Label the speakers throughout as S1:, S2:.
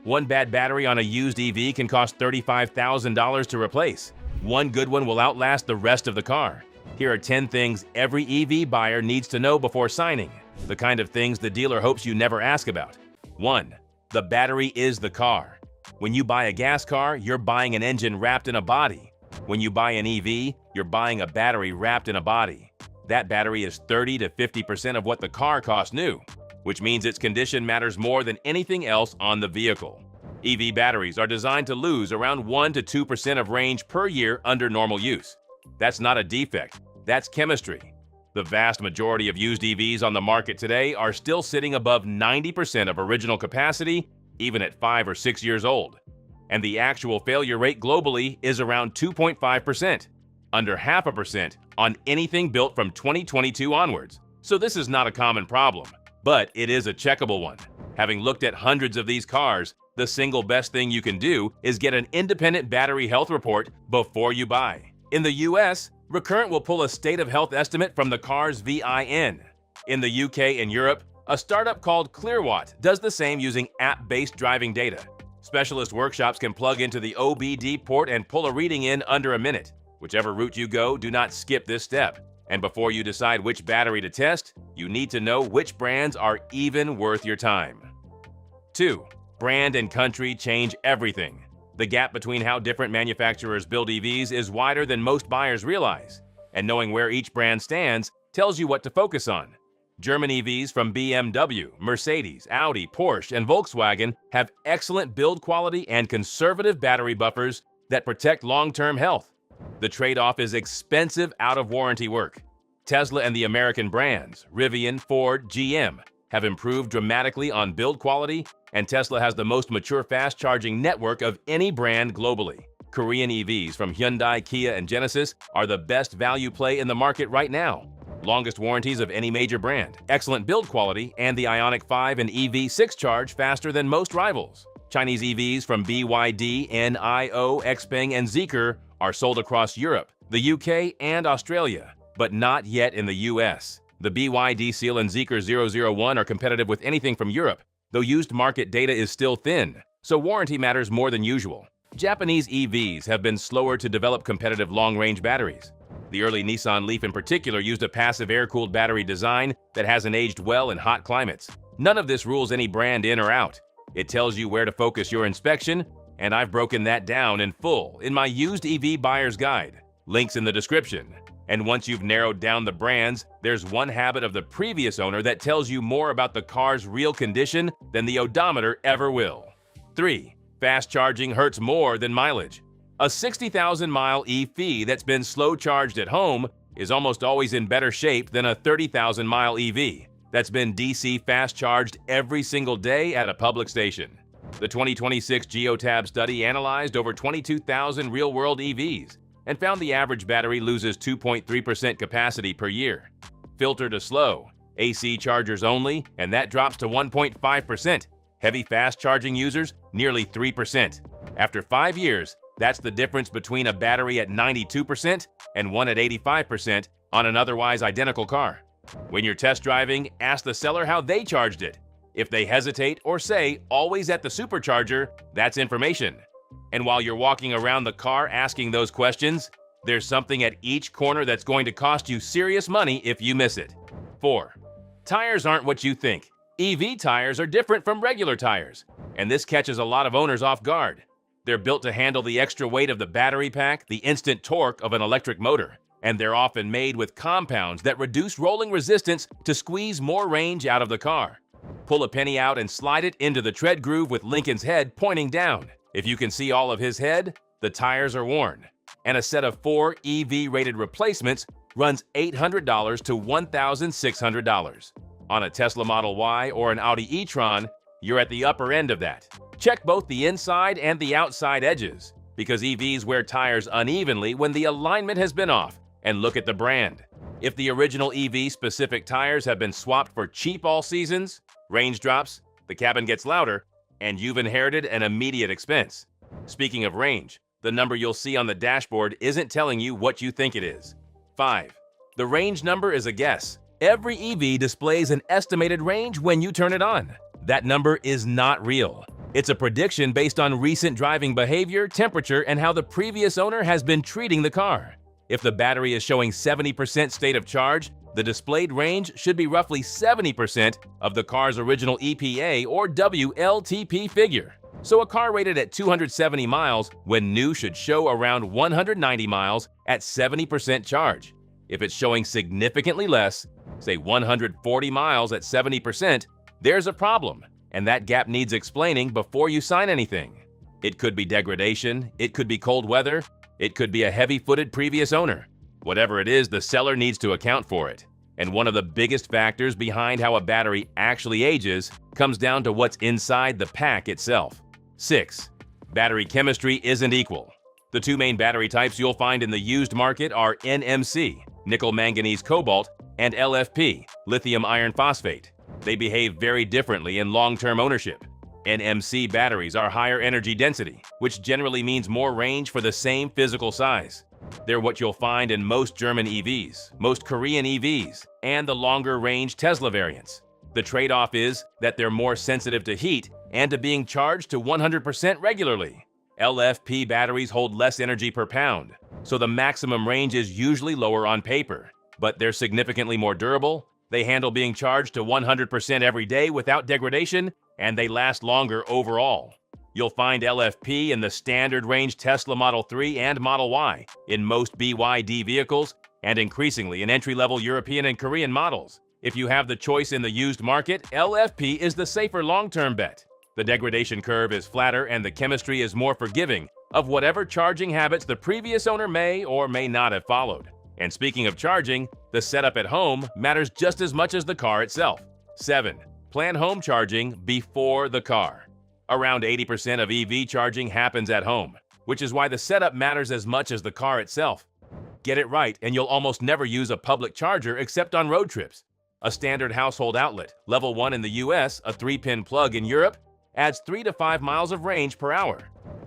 S1: One bad battery on a used EV can cost $35,000 to replace. One good one will outlast the rest of the car. Here are 10 things every EV buyer needs to know before signing. The kind of things the dealer hopes you never ask about. 1. The battery is the car. When you buy a gas car, you're buying an engine wrapped in a body. When you buy an EV, you're buying a battery wrapped in a body. That battery is 30 to 50% of what the car cost new, which means its condition matters more than anything else on the vehicle. EV batteries are designed to lose around 1 to 2% of range per year under normal use. That's not a defect, that's chemistry. The vast majority of used EVs on the market today are still sitting above 90% of original capacity, even at 5 or 6 years old. And the actual failure rate globally is around 2.5%, under 0.5% on anything built from 2022 onwards. So this is not a common problem, but it is a checkable one. Having looked at hundreds of these cars, the single best thing you can do is get an independent battery health report before you buy. In the US, Recurrent will pull a state of health estimate from the car's VIN. In the UK and Europe, a startup called Clearwatt does the same using app-based driving data. Specialist workshops can plug into the OBD port and pull a reading in under a minute. Whichever route you go, do not skip this step. And before you decide which battery to test, you need to know which brands are even worth your time. 2. Brand and country change everything. The gap between how different manufacturers build EVs is wider than most buyers realize, and knowing where each brand stands tells you what to focus on. German EVs from BMW, Mercedes, Audi, Porsche, and Volkswagen have excellent build quality and conservative battery buffers that protect long-term health. The trade-off is expensive out-of-warranty work. Tesla and the American brands, Rivian, Ford, GM, have improved dramatically on build quality, and Tesla has the most mature fast-charging network of any brand globally. Korean EVs from Hyundai, Kia, and Genesis are the best value play in the market right now. Longest warranties of any major brand, excellent build quality, and the Ioniq 5 and EV6 charge faster than most rivals. Chinese EVs from BYD, NIO, XPeng, and Zeekr are sold across Europe, the UK, and Australia, but not yet in the US. The BYD Seal and Zeekr 001 are competitive with anything from Europe, though used market data is still thin, so warranty matters more than usual. Japanese EVs have been slower to develop competitive long-range batteries. The early Nissan Leaf in particular used a passive air-cooled battery design that hasn't aged well in hot climates. None of this rules any brand in or out. It tells you where to focus your inspection, and I've broken that down in full in my used EV buyer's guide. Links in the description. And once you've narrowed down the brands, there's one habit of the previous owner that tells you more about the car's real condition than the odometer ever will. 3. Fast charging hurts more than mileage. A 60,000-mile EV that's been slow charged at home is almost always in better shape than a 30,000-mile EV that's been DC fast charged every single day at a public station. The 2026 Geotab study analyzed over 22,000 real-world EVs and found the average battery loses 2.3% capacity per year. Filter to slow, AC chargers only, and that drops to 1.5%. Heavy fast-charging users, nearly 3%. After 5 years, that's the difference between a battery at 92% and one at 85% on an otherwise identical car. When you're test driving, ask the seller how they charged it. If they hesitate or say, always at the supercharger, that's information. And while you're walking around the car asking those questions, there's something at each corner that's going to cost you serious money if you miss it. 4. Tires aren't what you think. EV tires are different from regular tires, and this catches a lot of owners off guard. They're built to handle the extra weight of the battery pack, the instant torque of an electric motor, and they're often made with compounds that reduce rolling resistance to squeeze more range out of the car. Pull a penny out and slide it into the tread groove with Lincoln's head pointing down. If you can see all of his head, the tires are worn. And a set of 4 EV-rated replacements runs $800 to $1,600. On a Tesla Model Y or an Audi e-tron, you're at the upper end of that. Check both the inside and the outside edges, because EVs wear tires unevenly when the alignment has been off, and look at the brand. If the original EV-specific tires have been swapped for cheap all seasons, range drops, the cabin gets louder, and you've inherited an immediate expense. Speaking of range, the number you'll see on the dashboard isn't telling you what you think it is. 5. The range number is a guess. Every EV displays an estimated range when you turn it on. That number is not real. It's a prediction based on recent driving behavior, temperature, and how the previous owner has been treating the car. If the battery is showing 70% state of charge, the displayed range should be roughly 70% of the car's original EPA or WLTP figure. So a car rated at 270 miles when new should show around 190 miles at 70% charge. If it's showing significantly less, say 140 miles at 70%, there's a problem, and that gap needs explaining before you sign anything. It could be degradation, it could be cold weather, it could be a heavy-footed previous owner. Whatever it is, the seller needs to account for it. And one of the biggest factors behind how a battery actually ages comes down to what's inside the pack itself. 6. Battery chemistry isn't equal. The two main battery types you'll find in the used market are NMC, nickel manganese cobalt, and LFP, lithium iron phosphate. They behave very differently in long-term ownership. NMC batteries are higher energy density, which generally means more range for the same physical size. They're what you'll find in most German EVs, most Korean EVs, and the longer-range Tesla variants. The trade-off is that they're more sensitive to heat and to being charged to 100% regularly. LFP batteries hold less energy per pound, so the maximum range is usually lower on paper. But they're significantly more durable, they handle being charged to 100% every day without degradation, and they last longer overall. You'll find LFP in the standard range Tesla Model 3 and Model Y, in most BYD vehicles, and increasingly in entry-level European and Korean models. If you have the choice in the used market, LFP is the safer long-term bet. The degradation curve is flatter and the chemistry is more forgiving of whatever charging habits the previous owner may or may not have followed. And speaking of charging, the setup at home matters just as much as the car itself. 7. Plan home charging before the car. Around 80% of EV charging happens at home, which is why the setup matters as much as the car itself. Get it right and you'll almost never use a public charger except on road trips. A standard household outlet, level 1 in the US, a 3-pin plug in Europe, adds 3 to 5 miles of range per hour.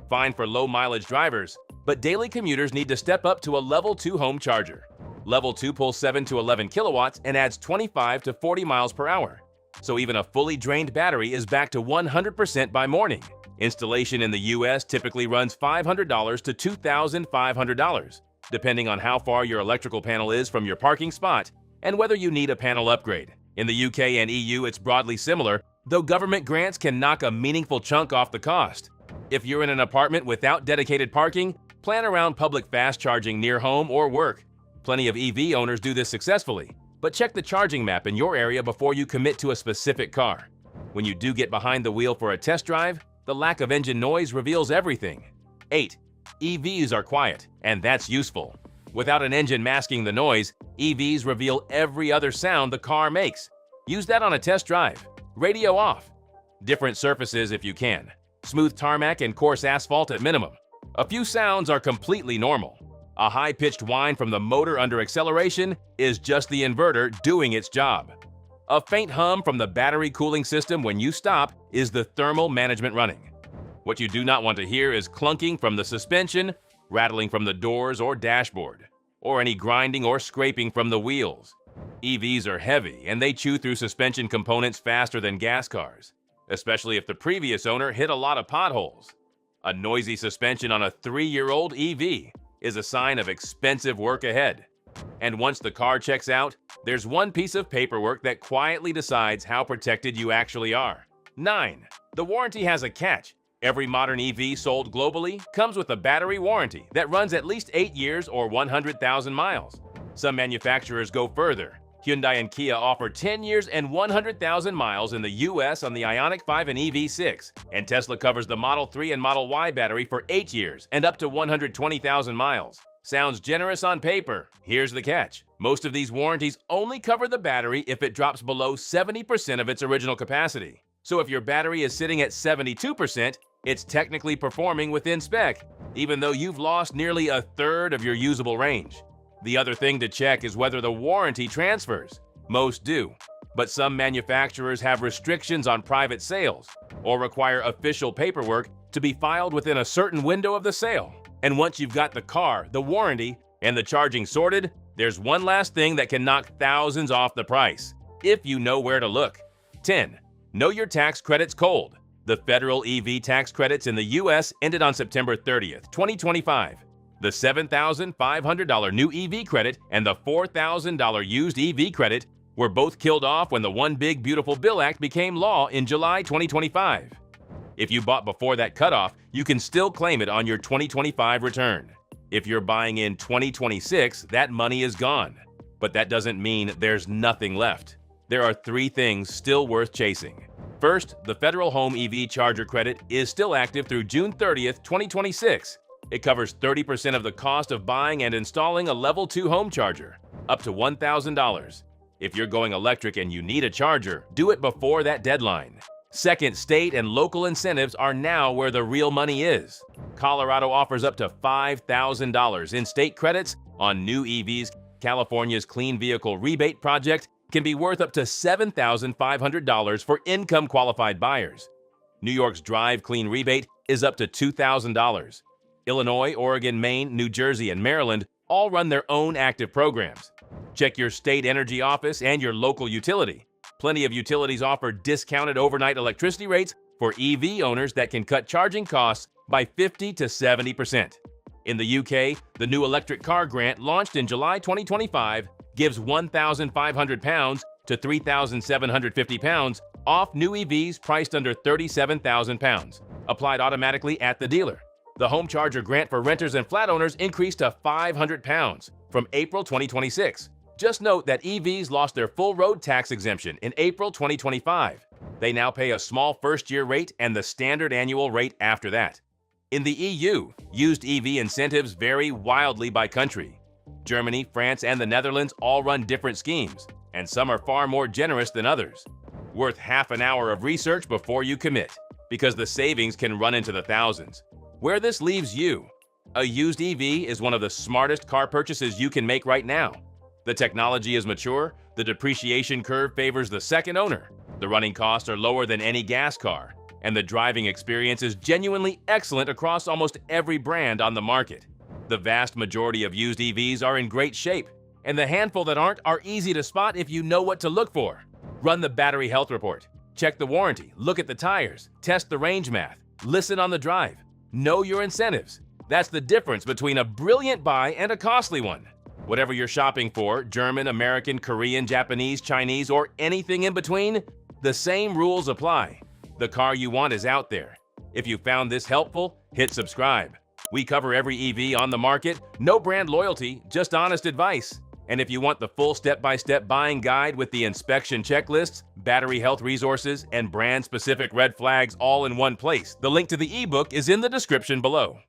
S1: Fine for low-mileage drivers, but daily commuters need to step up to a level 2 home charger. Level 2 pulls 7 to 11 kilowatts and adds 25 to 40 miles per hour. So even a fully drained battery is back to 100% by morning. Installation in the US typically runs $500 to $2,500, depending on how far your electrical panel is from your parking spot and whether you need a panel upgrade. In the UK and EU, it's broadly similar, though government grants can knock a meaningful chunk off the cost. If you're in an apartment without dedicated parking, plan around public fast charging near home or work. Plenty of EV owners do this successfully, but check the charging map in your area before you commit to a specific car. When you do get behind the wheel for a test drive, the lack of engine noise reveals everything. 8. EVs are quiet, and that's useful. Without an engine masking the noise, EVs reveal every other sound the car makes. Use that on a test drive. Radio off. Different surfaces if you can. Smooth tarmac and coarse asphalt at minimum. A few sounds are completely normal. A high-pitched whine from the motor under acceleration is just the inverter doing its job. A faint hum from the battery cooling system when you stop is the thermal management running. What you do not want to hear is clunking from the suspension, rattling from the doors or dashboard, or any grinding or scraping from the wheels. EVs are heavy and they chew through suspension components faster than gas cars, especially if the previous owner hit a lot of potholes. A noisy suspension on a 3-year-old EV is a sign of expensive work ahead. And once the car checks out, there's one piece of paperwork that quietly decides how protected you actually are. 9. The warranty has a catch. Every modern EV sold globally comes with a battery warranty that runs at least 8 years or 100,000 miles. Some manufacturers go further. Hyundai and Kia offer 10 years and 100,000 miles in the US on the Ioniq 5 and EV6, and Tesla covers the Model 3 and Model Y battery for 8 years and up to 120,000 miles. Sounds generous on paper. Here's the catch. Most of these warranties only cover the battery if it drops below 70% of its original capacity. So if your battery is sitting at 72%, it's technically performing within spec, even though you've lost nearly a third of your usable range. The other thing to check is whether the warranty transfers. Most do, but some manufacturers have restrictions on private sales or require official paperwork to be filed within a certain window of the sale. And once you've got the car, the warranty, and the charging sorted, there's one last thing that can knock thousands off the price, if you know where to look. 10. Know your tax credits cold. The federal EV tax credits in the U.S. ended on September 30th, 2025. The $7,500 new EV credit and the $4,000 used EV credit were both killed off when the One Big Beautiful Bill Act became law in July 2025. If you bought before that cutoff, you can still claim it on your 2025 return. If you're buying in 2026, that money is gone. But that doesn't mean there's nothing left. There are 3 things still worth chasing. First, the federal home EV charger credit is still active through June 30th, 2026. It covers 30% of the cost of buying and installing a Level 2 home charger, up to $1,000. If you're going electric and you need a charger, do it before that deadline. Second, state and local incentives are now where the real money is. Colorado offers up to $5,000 in state credits on new EVs. California's Clean Vehicle Rebate Project can be worth up to $7,500 for income-qualified buyers. New York's Drive Clean Rebate is up to $2,000. Illinois, Oregon, Maine, New Jersey, and Maryland all run their own active programs. Check your state energy office and your local utility. Plenty of utilities offer discounted overnight electricity rates for EV owners that can cut charging costs by 50 to 70%. In the UK, the new electric car grant launched in July 2025 gives £1,500 to £3,750 off new EVs priced under £37,000, applied automatically at the dealer. The home charger grant for renters and flat owners increased to £500 from April 2026. Just note that EVs lost their full road tax exemption in April 2025. They now pay a small first-year rate and the standard annual rate after that. In the EU, used EV incentives vary wildly by country. Germany, France, and the Netherlands all run different schemes, and some are far more generous than others. Worth half an hour of research before you commit, because the savings can run into the thousands. Where this leaves you: a used EV is one of the smartest car purchases you can make right now. The technology is mature, the depreciation curve favors the second owner, the running costs are lower than any gas car, and the driving experience is genuinely excellent across almost every brand on the market. The vast majority of used EVs are in great shape, and the handful that aren't are easy to spot if you know what to look for. Run the battery health report, check the warranty, look at the tires, test the range math, listen on the drive. Know your incentives. That's the difference between a brilliant buy and a costly one. Whatever you're shopping for, German, American, Korean, Japanese, Chinese, or anything in between, the same rules apply. The car you want is out there. If you found this helpful, hit subscribe. We cover every EV on the market, no brand loyalty, just honest advice. And if you want the full step-by-step buying guide with the inspection checklists, battery health resources, and brand-specific red flags all in one place, the link to the ebook is in the description below.